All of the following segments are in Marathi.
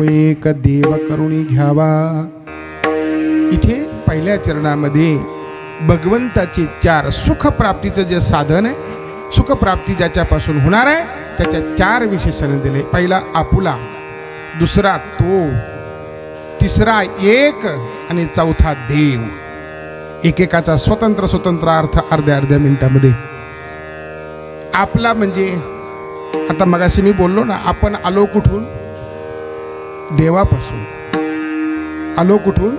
एक देव करुणी घ्यावा। इथे पहिल्या चरणामध्ये भगवंताचे चार सुखप्राप्तीचं जे साधन आहे, सुखप्राप्ती ज्याच्यापासून होणार आहे त्याच्या चार विशेषण दिले। पहिला आपुला, दुसरा तो, तिसरा एक आणि चौथा देव। एकेकाचा स्वतंत्र स्वतंत्र अर्थ अर्ध्या अर्ध्या मिनिटामध्ये। आपला म्हणजे आता मगाशी मी बोललो ना, आपण आलो कुठून? देवापासून आलो। कुठून?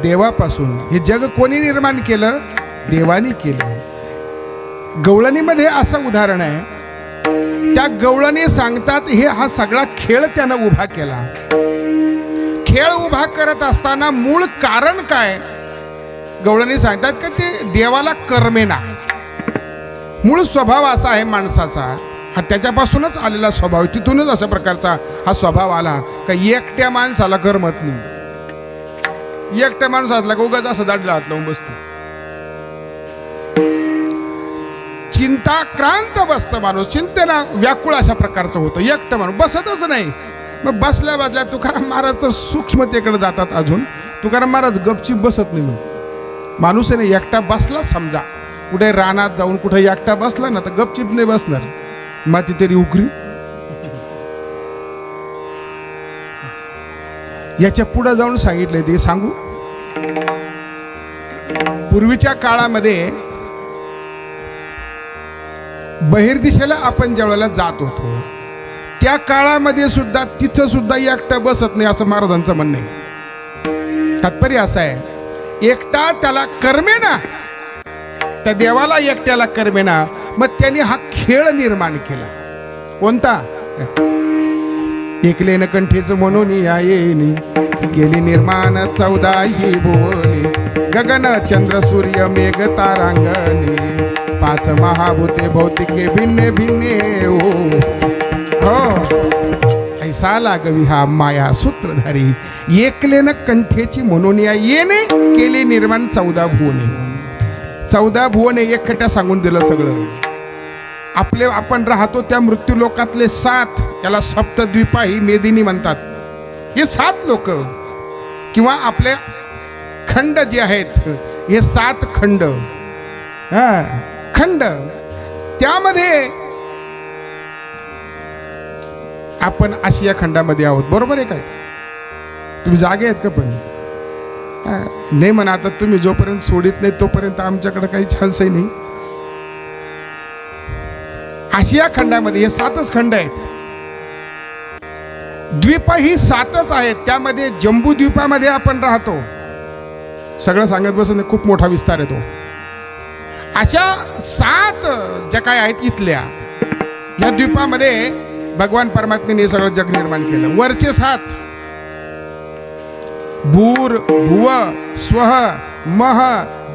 देवापासून। हे जग कोणी निर्माण केलं? देवाने केलं। गवळणीमध्ये असं उदाहरण आहे, त्या गवळणी सांगतात हे हा सगळा खेळ त्यानं उभा केला। खेळ उभा करत असताना मूळ कारण काय? गवळणी सांगतात की ते देवाला करमेना। मूळ स्वभाव असा आहे माणसाचा, हा त्याच्यापासूनच आलेला स्वभाव, तिथूनच अशा प्रकारचा हा स्वभाव आला का एकट्या माणसाला करमत नाही। एकट्या माणूस असला का उगाच असं दाढीला हात लावून बसतो, चिंताक्रांत बसतं माणूस, चिंतेना व्याकुळ अशा प्रकारचं होतं। एकटं माणूस बसतच नाही। मग बसल्या बसल्या तुकाराम महाराज तर सूक्ष्मतेकडे जातात। अजून तुकाराम महाराज गपचीप बसत नाही। मग माणूस आहे ना, एकटा बसला समजा कुठे रानात जाऊन कुठे एकटा बसला ना तर गपचीप नाही बसणार, माती तरी उकरी। याच्या पुढे जाऊन सांगितले ते सांगू। पूर्वीच्या काळामध्ये बहिर्दिशेला आपण ज्या वेळेला जात होतो त्या काळामध्ये सुद्धा तिथं सुद्धा एकटा बसत नाही असं महाराजांचं म्हणणं आहे। तात्पर्य असं आहे, एकटा त्याला करमेना, त्या देवाला एकट्याला करमेना। मग त्यांनी हा खेळ निर्माण केला। कोणता? एकलेन कंठेच म्हणून येईनी गेली निर्माण 14 ही भुवनी, गगन चंद्र सूर्य मेघ तारांगणी, 5 महाभूते भौतिके भिन्ने भिन्ने हो ऐसा लागवी हा माया सूत्रधारी। एकलेन कंठेची म्हणून येणे केली निर्माण 14 भुवने। 14 भुवने एकट्या सांगून दिलं सगळं। आपले आपण राहतो त्या मृत्यू लोकातले 7, याला सप्तद्वीपा ही मेदिनी म्हणतात। हे 7 लोक किंवा आपले खंड जे आहेत हे 7 खंड, खंड, त्यामध्ये आपण आशिया खंडामध्ये आहोत। बरोबर आहे काय? तुम्ही जागे आहेत का? पण नाही म्हणा, आता तुम्ही जोपर्यंत सोडित नाही तोपर्यंत आमच्याकडे काही चान्सही नाही। आशिया खंडामध्ये हे 7च खंड आहेत। द्वीप ही 7च आहेत, त्यामध्ये जम्बू द्वीपामध्ये आपण राहतो। सगळं सांगत बसत नाही, खूप मोठा विस्तार आहे तो। अशा 7 ज्या काय आहेत इथल्या या द्वीपामध्ये भगवान परमात्म्याने सगळं जग निर्माण केलं। वरचे 7 भूर, भुव, स्वह, मह,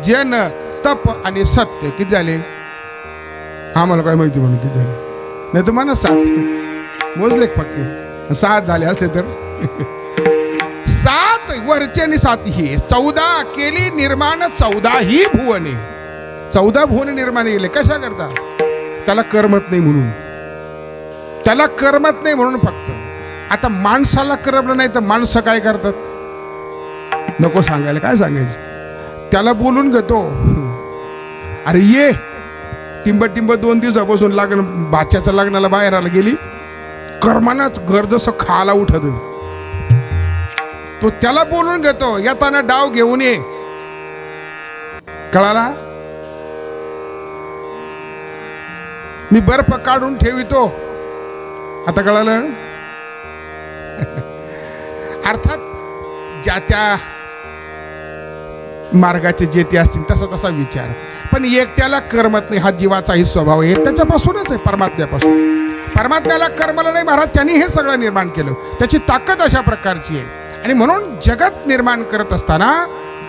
जन, तप आणि सत्य किती झाले? आम्हाला काय माहिती म्हणून किती झाले, नाही तर म्हणा 7 मोजले पक्के 7 झाले असले तर 7 वरचे आणि 7 ही 14 केली निर्माण 14 ही भुवने। 14 भुवन निर्माण केले कशा करता? त्याला करमत नाही म्हणून, त्याला करमत नाही म्हणून फक्त। आता माणसाला करमलं नाही तर माणसं काय करतात? नको सांगायला, काय सांगायचं? त्याला बोलून घेतो, अरे ये टिंब 2 दिवसापासून लग्न बाच्याच्या लग्नाला बाहेर आला गेली, कर्मानाच घर जसं खाला उठत तो त्याला बोलून घेतो, येताना डाव घेऊन ये। कळाला? मी बर्फ काढून ठेवितो, आता कळालं? अर्थात ज्या त्या मार्गाचे जे ते असतील तसा तसा विचार, पण एकट्याला करमत नाही हा जीवाचाही स्वभाव आहे। त्याच्यापासूनच आहे, परमात्म्यापासून। परमात्म्याला करमलं नाही महाराज, त्यांनी हे सगळं निर्माण केलं। त्याची ताकद अशा प्रकारची आहे। आणि म्हणून जगत निर्माण करत असताना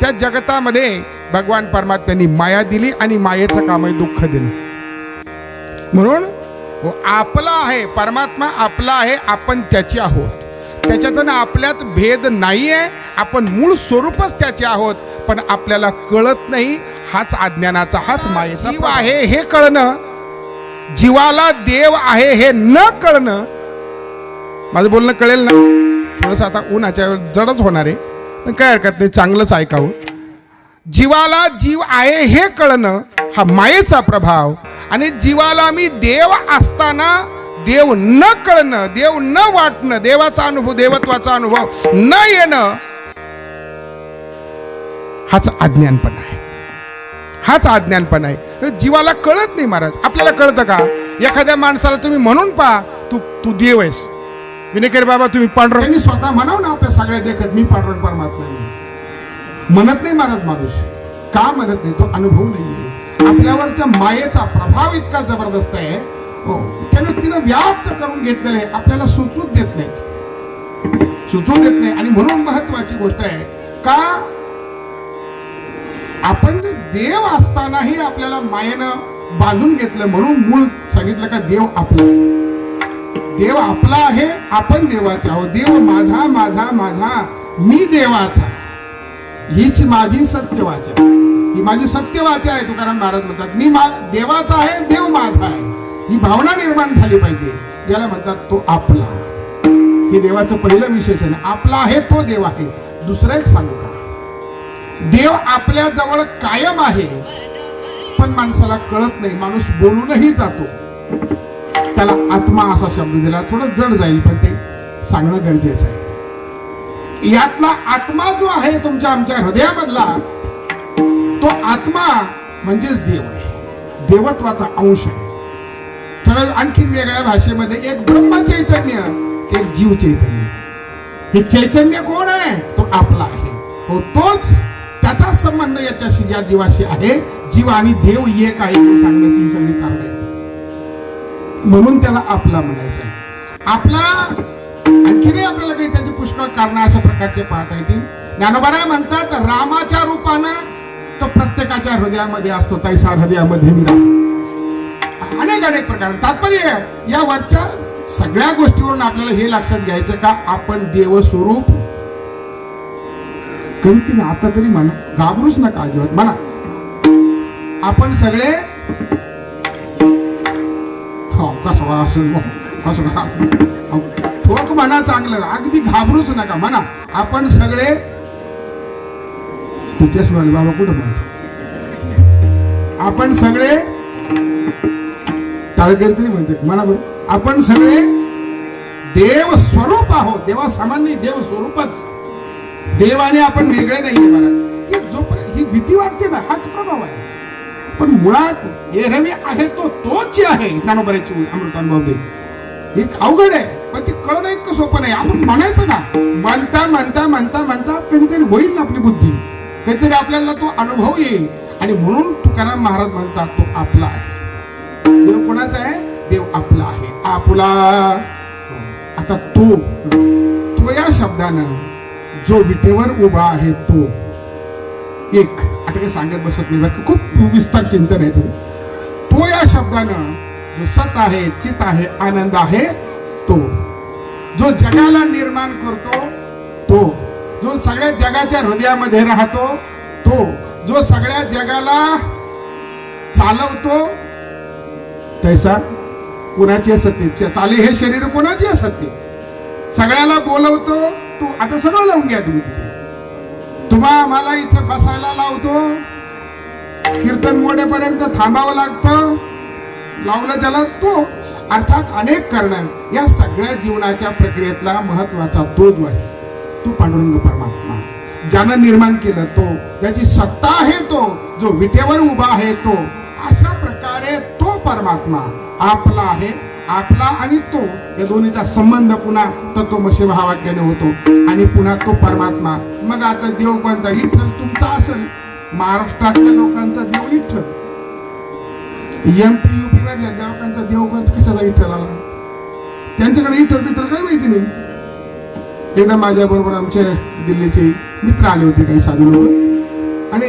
त्या जगतामध्ये भगवान परमात्म्यांनी माया दिली आणि मायेचं काम आहे दुःख देणं। म्हणून आपला आहे परमात्मा, आपला आहे, आपण त्याचे आहोत। त्याच्यातून आपल्यात भेद नाही आहे, आपण मूळ स्वरूपच त्याचे आहोत, पण आपल्याला कळत नाही। हाच अज्ञानाचा, हाच मायेचा जीव आहे हे कळणं, जीवाला देव आहे हे न कळणं। माझं बोलणं कळेल ना? थोडंसं आता उन्हाच्या वेळेस जडच होणार आहे, पण काय हरकत नाही, चांगलंच ऐकावं. जीवाला जीव आहे हे कळणं हा मायेचा प्रभाव, आणि जीवाला मी देव असताना देव न कळणं, देव न वाटणं, देवाचा अनुभव, देवत्वाचा अनुभव न येणं, हाच अज्ञानपणा आहे. हाच अज्ञानपणा आहे. जीवाला कळत नाही महाराज. आपल्याला कळतं का? एखाद्या माणसाला तुम्ही म्हणून पहा, तू देव आहेस, विनेकर बाबा तुम्ही पांडुरंग, त्यांनी स्वतः म्हणाव ना आपल्या सगळ्या देखत मी पांडुरंग परमात्मा आहे म्हणत नाही महाराज. माणूस का म्हणत नाही? तो अनुभव नाहीये. आपल्यावर त्या मायेचा प्रभाव इतका जबरदस्त आहे, त्याने तिनं व्याप्त करून घेतलेलं आहे, आपल्याला सुचूच देत नाही, सुचू देत नाही. आणि म्हणून महत्वाची गोष्ट आहे का, आपण देव असतानाही आपल्याला मायेनं बांधून घेतलं. म्हणून मूळ सांगितलं का देव आपला, देव आपला आहे, आपण देवाचे आहोत. देव माझा माझा माझा, मी देवाचा, हीच माझी सत्यवाचा, ही माझी सत्यवाचा आहे. तुकाराम महाराज म्हणतात मी देवाचा आहे, देव माझा आहे. ही भावना निर्माण झाली पाहिजे. याला म्हणतात तो आपला. हे देवाचं पहिलं विशेषण आहे, आपला आहे तो देव आहे. दुसरं एक सांगू का, देव आपल्या जवळ कायम आहे, पण माणसाला कळत नाही. माणूस बोलूनही जातो. त्याला आत्मा असा शब्द दिला, थोडं जड जाईल पण ते सांगणं गरजेचं आहे. यातला आत्मा जो आहे तुमच्या आमच्या हृदयामधला, तो आत्मा म्हणजेच देव आहे, देवत्वाचा अंश आहे. थोडं आणखी वेगळ्या भाषेमध्ये एक ब्रह्म चैतन्य, एक जीव चैतन्य. हे चैतन्य कोण आहे? तो आपला आहे. हो, तोच, त्याचा संबंध याच्याशी, या जीवाशी आहे. जीव आणि देव एक आहे हे सांगण्याची ही सगळी कारण आहे. म्हणून त्याला आपला म्हणायचं आहे. आपला आणखीनही आपल्याला काही त्याची पुष्कळ कारण अशा प्रकारचे पाहता येतील. ज्ञानोबा म्हणतात रामाच्या रूपानं तो प्रत्येकाच्या हृदयामध्ये असतो, तैसा हृदयामध्ये मी राम. अनेक अनेक प्रकार. तात्पर्य या वरच्या सगळ्या गोष्टीवरून आपल्याला हे लक्षात घ्यायचं का आपण देवस्वरूप, कमीत कमी आता तरी म्हणा, घाबरूच नका अजिबात, म्हणा आपण सगळे ठोक म्हणा, चांगलं, अगदी घाबरूच नका, म्हणा आपण सगळे. तिच्याच म्हणे बाबा कुठं म्हणतो आपण सगळे, टाळकरी तरी म्हणते म्हणा बरं, आपण सगळे देव स्वरूप आहोत. देवा सामान्य देव स्वरूपच, देवाने आपण वेगळे नाही महाराज. जोपर्यंत ही भीती वाटते ना, हाच प्रभाव आहे. पण मुळात एरवी आहे तो तोच आहे. ज्ञानोबाची अमृतानुभव दे, एक अवघड आहे, पण ते कळणं इतकं सोपं नाही. आपण म्हणायचं ना, म्हणता म्हणता म्हणता म्हणता कधीतरी होईल ना आपली बुद्धी, काहीतरी आपल्याला तो अनुभव येईल. आणि म्हणून तुकाराम महाराज म्हणतात तो आपला आहे. देव कोणाचा आहे? देव आपला आहे, आपला. आता तो या शब्दानं जो विटेवर उभा आहे तो एक, आता काही सांगत बसत नाही बरं, खूप विस्तार चिंतन आहे. तो या शब्दानं जो सत आहे, चित आहे, आनंद आहे, तो जो जगाला निर्माण करतो, तो जो सगळ्या जगाच्या हृदयामध्ये राहतो, तो जो सगळ्या जगाला चालवतो, तैसा कुणाची सत्य चाले हे शरीर कोणाची असते, सगळ्याला बोलवतो तू. आता सगळं लावून घ्या तुम्ही तिथे, तुम्हा आम्हाला इथं बसायला लावतो, कीर्तन मोडेपर्यंत थांबावं लागतं, लावलं त्याला तो. अर्थात अनेक कारण. या सगळ्या जीवनाच्या प्रक्रियेतला महत्वाचा तो जो आहे तो पांडुरंग परमात्मा, ज्यानं निर्माण केलं तो, ज्याची सत्ता आहे तो, जो विटेवर उभा आहे तो. अशा प्रकारे तो परमात्मा आपला आहे, आपला आणि तो, या दोन्हीचा संबंध पुन्हा तत्वमसी भावाक्याने होतो. आणि पुन्हा तो परमात्मा. मग आता देव कोणता? विठ्ठल तुमचा असेल, महाराष्ट्रातल्या लोकांचा देव विठ्ठल, MP UP मधल्या लोकांचा देव कोणता, कशाचा विठ्ठल आला? त्यांच्याकडे विठ्ठल विठ्ठल काही माहिती नाही. एकदा माझ्या बरोबर आमचे दिल्लीचे मित्र आले होते, काही साधू लोक, आणि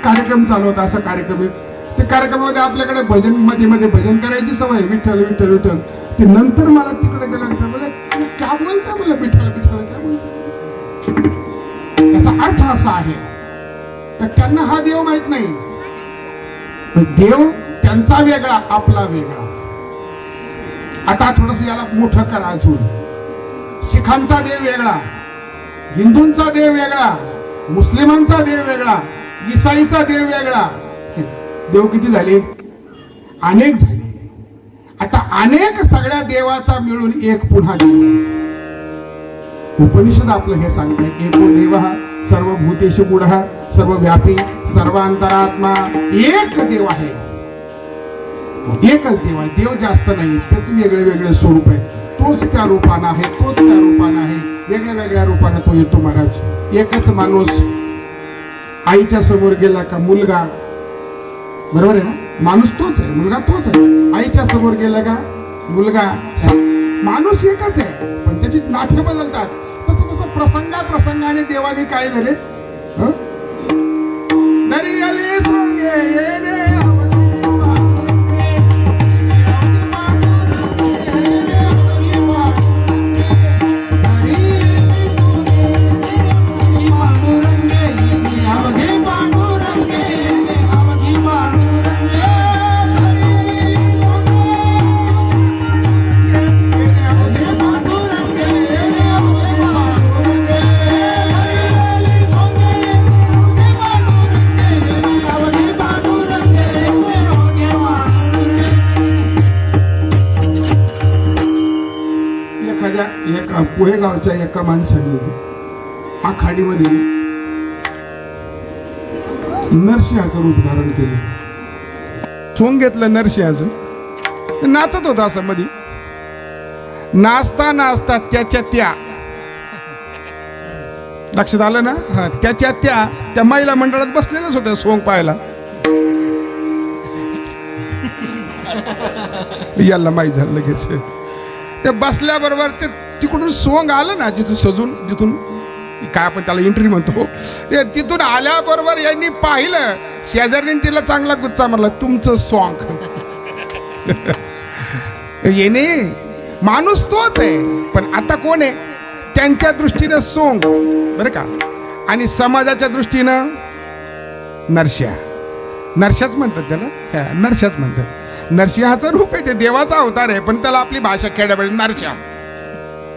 कार्यक्रम चालू होता. असा कार्यक्रम, ते कार्यक्रमामध्ये आपल्याकडे भजन, मध्ये मध्ये भजन करायची सवय, विठ्ठल विठ्ठल विठ्ठल. ते नंतर मला तिकडे गेल्यानंतर बोले क्या बोलता, मला विठ्ठल विठ्ठल क्या बोलता. याचा अर्थ असा आहे तर त्यांना हा देव माहित नाही. देव त्यांचा वेगळा, आपला वेगळा. आता थोडस याला मोठं करा अजून. शिखांचा देव वेगळा, हिंदूंचा देव वेगळा, मुस्लिमांचा देव वेगळा, ईसाईचा देव वेगळा. देव किती झाले? अनेक झाले. आता अनेक सगळ्या देवाचा मिळून एक पुन्हा देव. उपनिषद आपलं हे सांगतंय, एको देव सर्वभूतेषु गूढः सर्वव्यापी सर्वांतरात्मा. एक देव आहे, एकच देव आहे. देव जास्त नाही, त्यात वेगळे वेगळे स्वरूप आहे. तोच त्या रूपानं आहे, तोच त्या रूपानं आहे, वेगळ्या वेगळ्या रूपानं तो येतो महाराज. एकच माणूस आईच्या समोर गेला का मुलगा, बरोबर आहे ना, माणूस तोच आहे, मुलगा तोच आहे. आईच्या समोर गेला का मुलगा, माणूस एकच आहे, पण त्याची नाठे बदलतात. तसं तसं प्रसंगाने देवाने काय झाले, दरी आली सोंगे येणे पोहेगावच्या एका माणसाने आखाडीमध्ये नरसिंहाचं रूप धारण केलं. सोंग घेतलं नरसिंहाचं, नाचत होता असं मध्ये. नाचता नाचता त्याच्या त्या लक्षात आलं ना, हा त्याच्या त्या महिला मंडळात बसलेल्याच होत्या सोंग पाहायला. याला माहीत झालं लगेच. ते बसल्याबरोबर ते तिकडून सोंग आलं ना, जिथून सजून, जिथून काय आपण त्याला एंट्री म्हणतो, ते तिथून आल्याबरोबर यांनी पाहिलं, शेजारीने तिला चांगला गुच्चा मारला, तुमचं सॉंग. येणे माणूस तोच आहे, पण आता कोण आहे? त्यांच्या दृष्टीनं सोंग, बरं का, आणि समाजाच्या दृष्टीनं नरसिंह. नरसिंहच म्हणतात त्याला, नरसिंहच म्हणतात. नरसिंहाचं रूप आहे, ते देवाचा अवतार आहे, पण त्याला आपली भाषा खेड्यापाडी नरसिंह.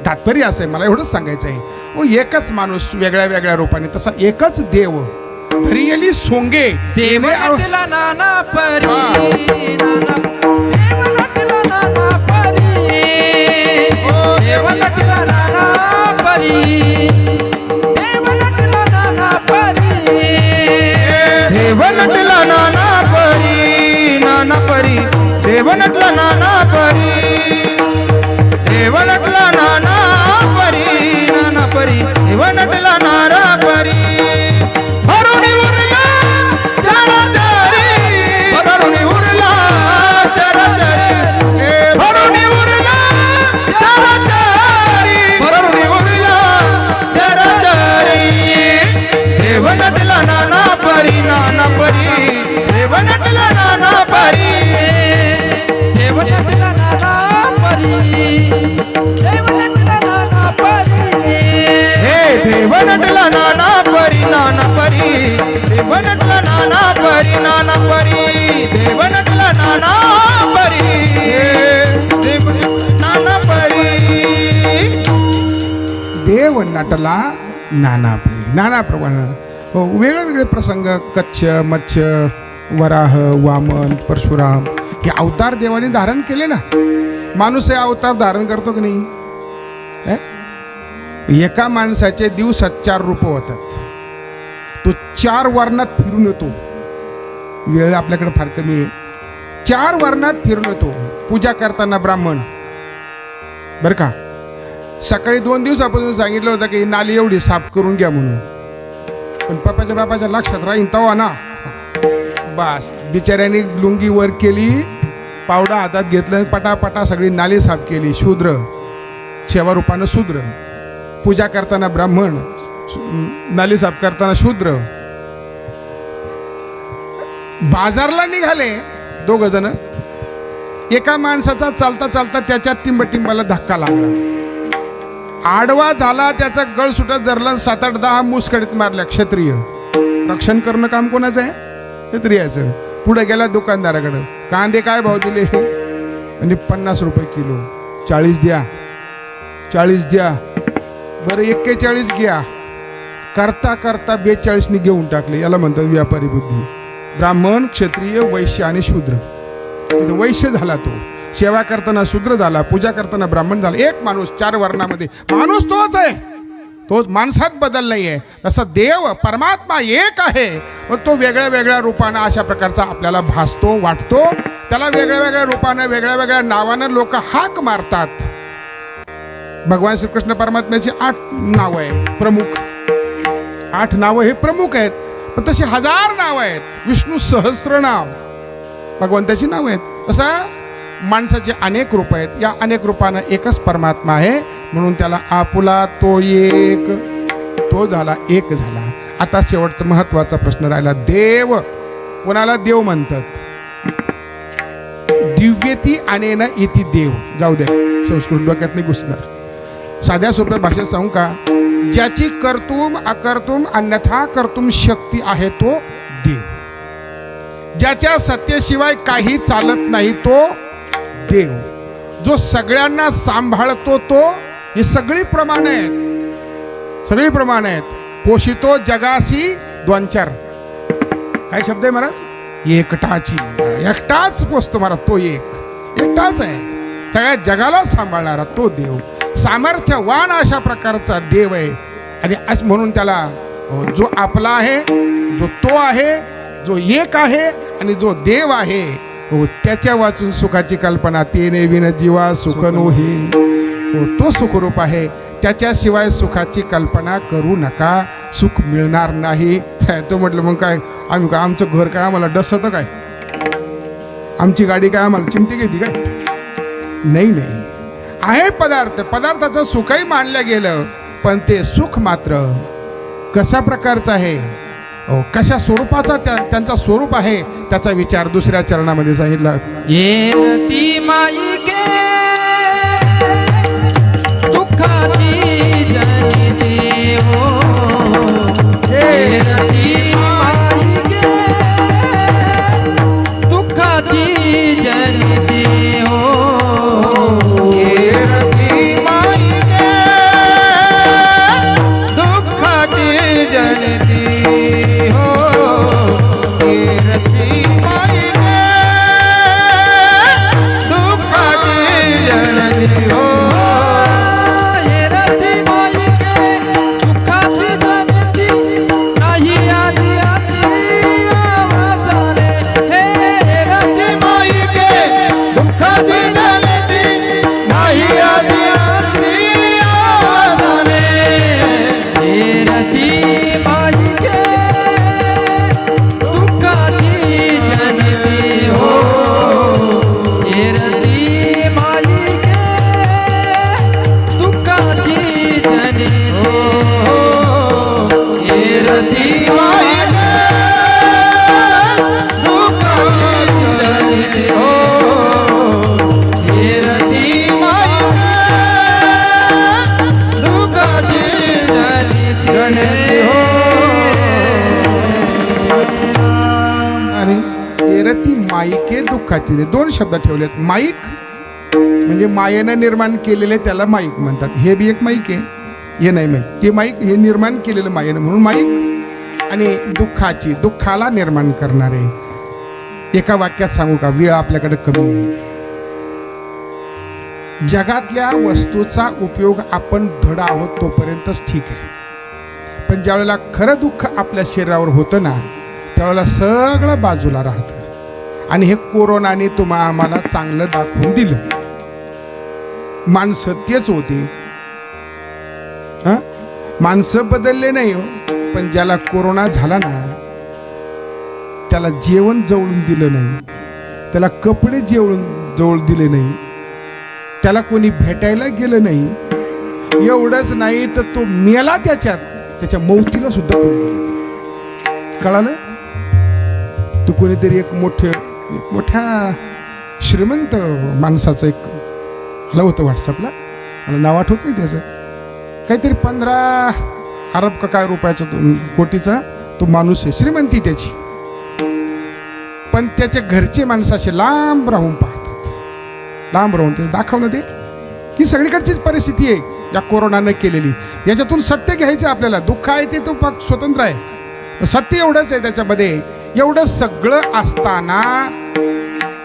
तात्पर्य असं आहे, मला एवढंच सांगायचं आहे, ओ एकच माणूस वेगळ्या वेगळ्या रूपाने, तसा एकच देव धरी येली सोंगे. देव नटला नाना परी, देव नटला नाना परी, देव नटला नाना परी, देव नटला नाना परी, देव नटला नाना परी, नाना परी, देव नटला नाना परी, देव नटला नाना परी, नाना परी, देव नटला नाना परी. भरुणी उरला चराचरी, भरुणी उरला चराचरी, भरुणी उरला चराचरी, भरुणी उरला चराचरी. देव नटला नाना परी, नाना परी, देव नटला नाना परी, देव नटला नाना परी, देव नटला नाना परी. हे देव नटला नाना परी, नाना परी, देव नटला नाना परी, नाना परी, देव नटला नाना परी, देव नाना परी. देव नटला नाना परी, नाना प्रमाण वेगळे वेगळे प्रसंग, कच्छ, मत्स्य, वराह, वामन, परशुराम, हे अवतार देवाने धारण केले ना. माणूस हे अवतार धारण करतो की नाही? एका माणसाचे दिवसात 4 रूप होतात. तो 4 वर्णात फिरून येतो. वेळ आपल्याकडे फार कमी आहे. 4 वर्णात फिरून येतो. पूजा करताना ब्राह्मण, बरं का, सकाळी 2 दिवसापासून सांगितलं होतं की नाली एवढी साफ करून घ्या म्हणून, पण पप्पाच्या बापाच्या लक्षात राहीन तवा ना, बस बिचाऱ्याने लुंगी वर केली, पावडा हातात घेतलं, पटापटा सगळी नाली साफ केली. शूद्र, सेवा रूपानं शूद्र, पूजा करताना ब्राह्मण, नाली साफ करताना शूद्र. बाजारला निघाले 2 जण. एका माणसाचा चालता चालता त्याच्या टिंबटिंबाला धक्का लागला. आडवा झाला, त्याचा गळ सुटत जरला, 7-8-10 मुसकडीत मारल्या. क्षत्रिय. रक्षण करणं काम कोणाचं आहे? क्षत्रियाचं. पुढे गेला दुकानदाराकडं, कांदे काय भाव दिले? आणि 50 रुपये किलो. 40 द्या, 40 द्या. बरं 41 घ्या, करता करता 42 घेऊन टाकले. याला म्हणतात व्यापारी बुद्धी. ब्राह्मण, क्षत्रिय, वैश्य आणि शूद्र. तिथं वैश्य झाला तो, सेवा करताना शूद्र झाला, पूजा करताना ब्राह्मण झाला. एक माणूस 4 वर्णामध्ये, माणूस तोच आहे, तोच, माणसात बदल नाही आहे. तसा देव परमात्मा एक आहे, पण तो वेगळ्या वेगळ्या रूपानं अशा प्रकारचा आपल्याला भासतो, वाटतो. त्याला वेगळ्या वेगळ्या रूपानं, वेगळ्या वेगळ्या नावानं लोक हाक मारतात. भगवान श्रीकृष्ण परमात्म्याची 8 नावं आहे प्रमुख. 8 नावं हे प्रमुख आहेत, पण तशी 1000 नावं आहेत. विष्णू सहस्रनाम भगवंताची नावं आहेत. तसं माणसाचे अनेक रूप आहेत. या अनेक रूपानं एकच परमात्मा आहे, म्हणून त्याला आपुला तो एक, तो झाला, एक झाला. आता शेवटचा महत्वाचा प्रश्न राहिला, देव. कोणाला देव म्हणतात? दिव्यती अनेन इति देव. जाऊ द्या, संस्कृत डोक्यात नाही घुसणार. साध्या सोप्या भाषेत सांगू का? ज्याची कर्तुम अकर्तुम अन्यथा कर्तुम शक्ती आहे तो देव. ज्याच्या सत्तेशिवाय काही चालत नाही तो देव. जो सगळ्यांना सांभाळतो तो, ही सगळी प्रमाण आहेत, सगळी प्रमाण आहेत. पोषितो जगासी 2-4 काय शब्द आहे महाराज? एकटाची, एकटाच पोचतो महाराज. तो एकटाच आहे, सगळ्या जगाला सांभाळणारा तो देव. सामर्थ्यवान अशा प्रकारचा देव आहे. आणि म्हणून त्याला जो आपला आहे, जो तो आहे, जो एक आहे आणि जो देव आहे, त्याच्या वाचून सुखाची कल्पना. तेने विन जीवा सुख नोहे. तो सुखरूप आहे, त्याच्याशिवाय सुखाची कल्पना करू नका, सुख मिळणार नाही. तो म्हटलं मग काय, आम्ही काय, आमचं घर काय आम्हाला डसतं काय? आमची गाडी काय आम्हाला चिमटी घेते काय? नाही नाही, आहे पदार्थ, पदार्थाचं सुखही मानलं गेलं, पण ते सुख मात्र कशा प्रकारचं आहे, कशा स्वरूपाचा त्यांचा स्वरूप आहे, त्याचा विचार दुसऱ्या चरणामध्ये सांगितला. येरती माईके दुःखाची जनिते हो. येरती माईके दुःखाची जनिते हो. येरती माईके दुःखाची जनिते हो. येरती माईके दुःखाची जनिते हो. येरती माईके दुःखाची जनिते नाही आधी आधी आवाजाने. हे येरती माईके दुःखाची जनिते नाही आधी आधी आवाजाने. येरती माईके दुःखाची जनिते हो. येरती माईके दुःखाची जनिते हो. येरती माईके दुःखाची जनिते हो. येरती माईके दुःखाची जनिते हो. आणि एरती माईके दुःखाची, 2 शब्द ठेवलेत. माईक म्हणजे मायेनं निर्माण केलेले, त्याला माईक म्हणतात. हे बी एक माईक आहे, हे नाही माईक, ते माईक हे निर्माण केलेलं मायेनं, म्हणून माईक. आणि दुःखाची, दुःखाला निर्माण करणारे. एका वाक्यात सांगू का, वेळ आपल्याकडे कमी आहे. जगातल्या वस्तूचा उपयोग आपण धड आहोत तोपर्यंतच ठीक आहे, पण ज्यावेळेला खरं दुःख आपल्या शरीरावर होतं ना, त्यावेळेला सगळं बाजूला राहतं. आणि हे कोरोनाने आम्हाला चांगलं दाखवून दिलं. माणसं तेच होती, माणसं बदलले नाही हो. पण ज्याला कोरोना झाला ना, त्याला जेवण जवळून दिलं नाही, त्याला कपडे जवळ दिले नाही, त्याला कोणी भेटायला गेलं नाही. एवढंच नाही तर तो मेला, त्याच्या मौतीला सुद्धा कोणी गेलं नाही. कळालं? तू कोणीतरी एक मोठ्या श्रीमंत माणसाचं एक आलं होतं व्हॉट्सअपला, मला नाव आठवत नाही त्याचं, काहीतरी 15 अरब का काय रुपयाचा कोटीचा तो माणूस आहे, श्रीमंती त्याची. पण त्याच्या घरचे माणसं असे लांब राहून पाहतात, लांब राहून. त्याचं दाखवलं ते की सगळीकडचीच परिस्थिती आहे. या कोरोनानं केलेली. याच्यातून सत्य घ्यायचं आपल्याला. दुःख आहे ते तो फक्त स्वतंत्र आहे, सत्य एवढंच आहे त्याच्यामध्ये. एवढं सगळं असताना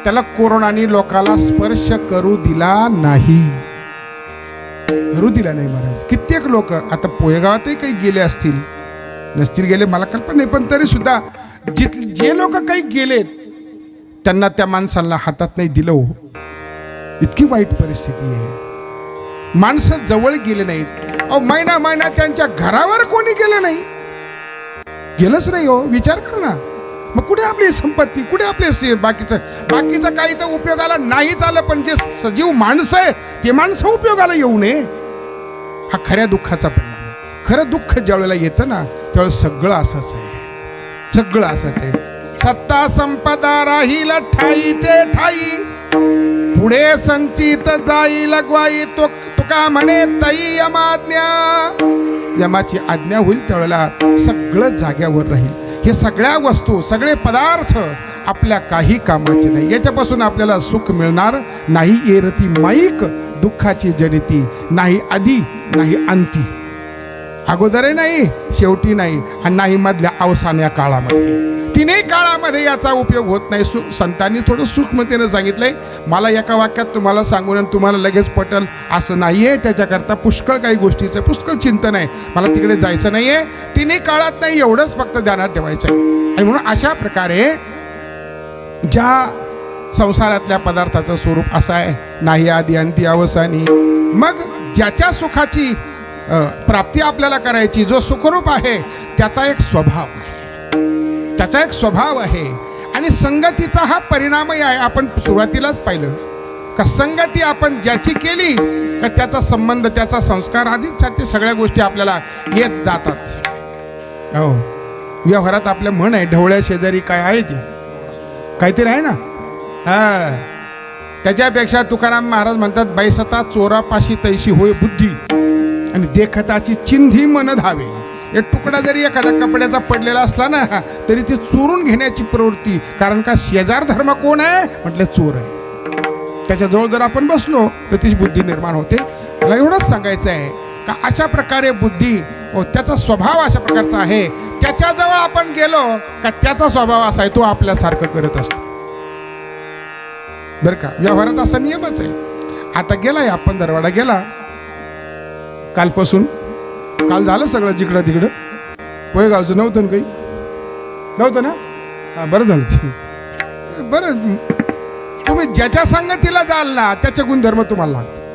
त्याला कोरोनाने लोकाला स्पर्श करू दिला नाही, करू दिला नाही महाराज. कित्येक लोक आता पोहेगावातही काही गेले असतील, नसतील गेले मला कल्पना नाही, पण तरी सुद्धा जे लोक काही गेलेत त्यांना त्या माणसांना हातात नाही दिलं. इतकी वाईट परिस्थिती आहे. माणसं जवळ गेले नाहीत. अहो महिना महिना त्यांच्या घरावर कोणी गेलं नाही, गेलंच नाही. हो विचार कर ना. मग कुठे आपली संपत्ती, कुठे आपले बाकीचं काही तर उपयोगाला नाही झालं, पण जे सजीव माणसं आहे ते माणसं उपयोगाला येऊ नये, हा खऱ्या दुःखाचा परिणाम आहे. खरं दुःख ज्यावेळेला येतं ना त्यावेळेस सगळं असंच आहे, सगळं असंच आहे. सत्ता संपदा राहील ठाईचे ठाई, पुढे संचित जाईल ग्वाई. तुका म्हणे तई यमाज्ञा, यमाची आज्ञा होईल त्यावेळेला सगळं जाग्यावर राहील. हे सगळ्या वस्तू, सगळे पदार्थ आपल्या काही कामाचे नाही. याच्यापासून आपल्याला सुख मिळणार नाही. एरती माईक दुःखाची जनिती, नाही आधी नाही अंती. अगोदरही नाही, शेवटी नाही, आणि नाही मधल्या अवसान या काळामध्ये. तिन्ही काळामध्ये याचा उपयोग होत नाही. संतांनी थोडं सूक्ष्मतेनं सांगितलंय. मला एका वाक्यात तुम्हाला सांगून तुम्हाला लगेच पटल असं नाहीये. त्याच्याकरता पुष्कळ काही गोष्टीचं पुष्कळ चिंतन आहे. मला तिकडे जायचं नाहीये. तिन्ही काळात नाही एवढंच फक्त ध्यानात ठेवायचं आहे. आणि म्हणून अशा प्रकारे ज्या संसारातल्या पदार्थाचं स्वरूप असं आहे, नाही आधी अंती अवसानी. मग ज्याच्या सुखाची प्राप्ती आपल्याला करायची, जो सुखरूप आहे त्याचा एक स्वभाव आहे, त्याचा एक स्वभाव आहे. आणि संगतीचा हा परिणामही आहे. आपण सुरुवातीलाच पाहिलं का संगती आपण ज्याची केली का त्याचा संबंध, त्याचा संस्कार आधीच ते सगळ्या गोष्टी आपल्याला येत जातात. हो व्यवहारात आपल्या म्हण आहे, ढवळ्या शेजारी काय आहे ते काहीतरी आहे ना. हा त्याच्यापेक्षा तुकाराम महाराज म्हणतात, बैसता चोरापाशी तैशी होय बुद्धी, आणि देखताची चिंधी मन धावे. एक तुकडा जरी एखादा कपड्याचा पडलेला असला ना तरी ते चोरून घेण्याची प्रवृत्ती. कारण का शेजार धर्म कोण आहे म्हटलं, चोर आहे. त्याच्याजवळ जर आपण बसलो तर तिची बुद्धी निर्माण होते. मला एवढंच सांगायचं आहे का अशा प्रकारे बुद्धी त्याचा स्वभाव अशा प्रकारचा आहे. त्याच्याजवळ आपण गेलो का त्याचा स्वभाव असा आहे, तो आपल्यासारखं करत असतो बरं का. व्यवहारात असा नियमच आहे. आता गेलाय आपण दरवाडा गेला कालपासून, काल झालं सगळं जिकडं तिकडं. पोहेगावचं नव्हतं ना, काही नव्हतं ना. हां बरं झालं ते. बरं तुम्ही ज्याच्या संगतीला जाल ना त्याचे गुणधर्म तुम्हाला लागतात.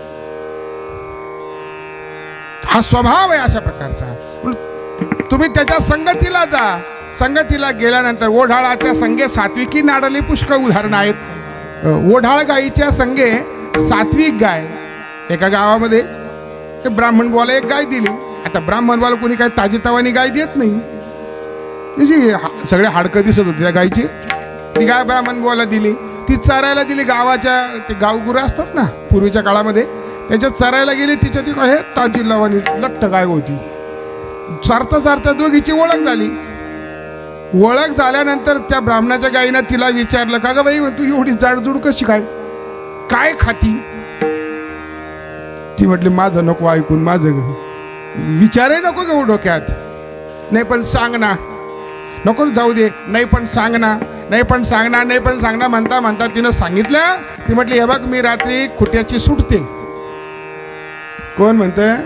हा स्वभाव आहे अशा प्रकारचा. तुम्ही त्याच्या संगतीला जा. संगतीला गेल्यानंतर ओढाळाच्या संगे सात्विकी नाडली पुष्कळ उदाहरणं आहेत. ओढाळ गाईच्या संगे सात्विक गाय. एका गावामध्ये ते ब्राह्मण बुवाला एक गाय दिली. आता ब्राह्मण बुवाला कोणी काही ताजी तवानी गाय देत नाही. त्याची सगळे हाडकं दिसत होते त्या गायची. ती गाय ब्राह्मण बुवाला दिली. ती चरायला दिली. गावाच्या ते गावगुरं असतात ना पूर्वीच्या काळामध्ये, त्याच्यात चरायला गेली. तिच्या ती काय ताजी लवानी लट्ट गाय होती. चारता चारता दोघीची ओळख झाली. ओळख झाल्यानंतर त्या ब्राह्मणाच्या गायीनं तिला विचारलं, का ग बाई तू एवढी जाडजूड कशी काय खाती. ती म्हटली, माझं नको ऐकून, माझं विचारही नको घेऊ डोक्यात. नाही पण सांग ना. नको जाऊ दे. नाही पण सांग ना, नाही पण सांगणार, नाही पण सांगणार म्हणता म्हणता तिनं सांगितलं. ती म्हटली, हे बघ मी रात्री खुट्याची सुटते. कोण म्हणतंय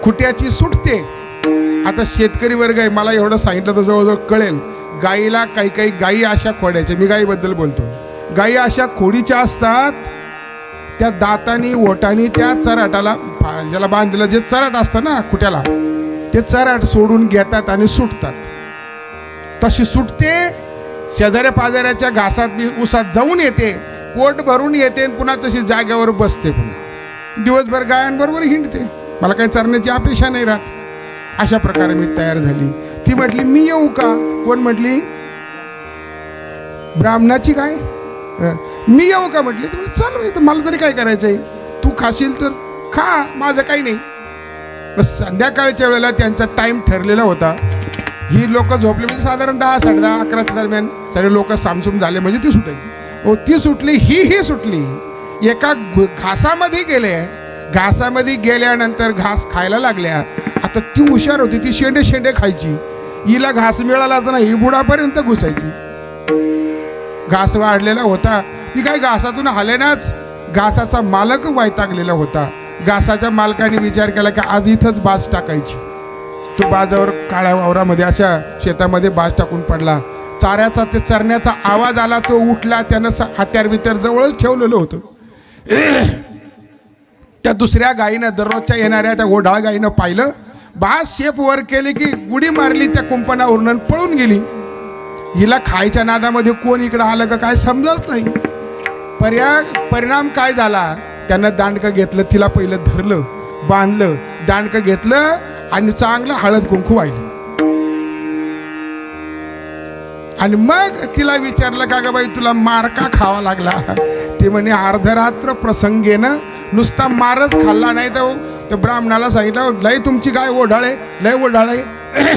खुट्याची सुटते. आता शेतकरी वर्ग आहे, मला एवढं सांगितलं तर जवळजवळ कळेल. गाईला काही काही गायी अशा खोड्याच्या, मी गाईबद्दल बोलतो, गायी अशा खोडीच्या असतात. त्या दातानी ओटानी त्या चराटाला, ज्याला बांधलेलं जे चराट असतं ना खुट्याला, ते चराट सोडून घेतात आणि सुटतात. तशी सुटते. शेजाऱ्या पाजाऱ्याच्या घासात बी उसात जाऊन येते, पोट भरून येते, पुन्हा तशी जाग्यावर बसते. पुन्हा दिवसभर गायांबरोबर हिंडते. मला काही चरण्याची अपेक्षा नाही राहत. अशा प्रकारे मी तयार झाली. ती म्हटली, मी येऊ का. कोण म्हटली, ब्राह्मणाची गाय. मी येऊ का म्हटली. तर चल बाई, तर मला तरी काय करायचंय, तू खाशील तर खा, माझं काही नाही. बस संध्याकाळच्या वेळेला त्यांचा टाईम ठरलेला होता. ही लोक झोपली म्हणजे साधारण 10, 10:30, 11च्या दरम्यान सगळे लोक सामसूम झाले म्हणजे ती सुटायची. ती सुटली, ही सुटली. एका घासामध्ये गेले घासामध्ये गेल्यानंतर घास खायला लागल्या. आता ती हुशार होती, ती शेंडे शेंडे खायची. हिला घास मिळालाच नाही, ही बुडापर्यंत घुसायची. घास वाढलेला होता, ती काय घासातून हालेनाच. घासाचा मालक वैतागलेला होता. घासाच्या मालकाने विचार केला की आज इथंच बाज टाकायची. तो बाजावर काळ्या वावरामध्ये अशा शेतामध्ये बाज टाकून पडला. चाऱ्याचा ते चरण्याचा आवाज आला, तो उठला. त्यानं हत्यार बित्यार जवळच ठेवलेलं होतं. त्या दुसऱ्या गायीनं, दररोजच्या येणाऱ्या त्या ओढाळ गायीनं पाहिलं. बाज शेप वर केली की उडी मारली त्या कुंपणावरून आणि पळून गेली. हिला खायच्या नादामध्ये कोण इकडं आलं का काय समजत नाही. परिणाम काय झाला, त्यानं दांडकं घेतलं, तिला पहिलं धरलं, बांधलं, दांडकं घेतलं आणि चांगलं हळद कुंकू वाहिलं. आणि मग तिला विचारलं का ग बाई तुला मार का खावा लागला. ते म्हणे अर्धरात्र प्रसंगेनं नुसता मारच खाल्ला नाही तर त्या ब्राह्मणाला सांगितलं लय तुमची गाय ओढाळे, लय ओढाळे.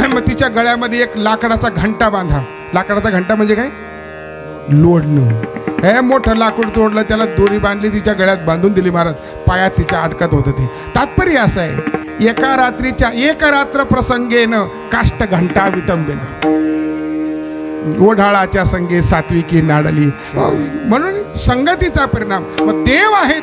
मग तिच्या गळ्यामध्ये एक लाकडाचा घंटा बांधा. लाकडाचा घंटा म्हणजे काय, लोढणं. हे मोठं लाकूड तोडलं, त्याला दोरी बांधली, तिच्या गळ्यात बांधून दिली महाराज. पायात तिच्या अडकत होतं ते. तात्पर्य असं आहे, एका रात्रीच्या एक रात्र प्रसंगेनं काष्ट घंटा विटंबेनं ओढाळाच्या संगे सात्विकी नाडली. म्हणून संगतीचा परिणाम. मग देव आहे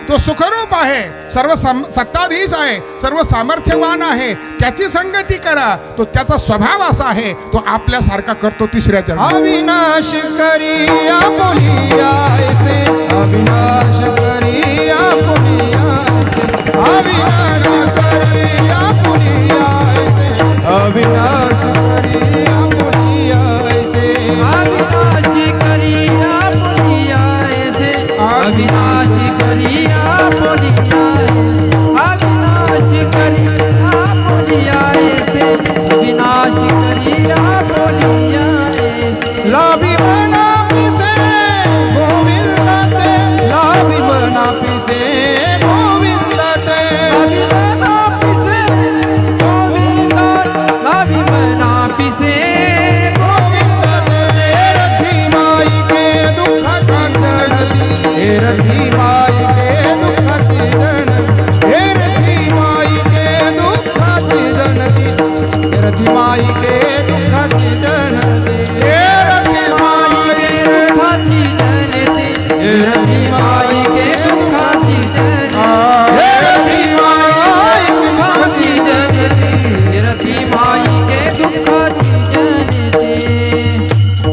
तो सुखरूप आहे, सर्व सत्ताधीश आहे, सर्व सामर्थ्यवान आहे. त्याची संगती करा. तो त्याचा स्वभाव असा आहे, तो आपल्यासारखा करतो. तिसऱ्या चरणी अविनाश करिया बोलिया ऐसे, अविनाश करिया बोलिया ऐसे, अविनाश करिया बोलिया ऐसे, अविनाश करिया बोलिया ऐसे, अविनाशी करिया बोलिया ऐसे, अविनाशी करिया बोलिया ऐसे, अविनाशी करिया बोलिया ऐसे, अविनाशी करिया बोलिया ऐसे. लाभी बना पिसे गोविंदा ते, लाभी बना पिसे गोविंदा ते, अभिमना पिसे गोविंदा, अभिमना पिसे गोविंदा ते. रथी माई के दुःखाची जननी, हे रथी माई के दुःखाची जननी, हे रथी माई के दुःखाची जननी, हे रथी माई के दुःखाची जननी, दुःखाची जनते, हे रथी माई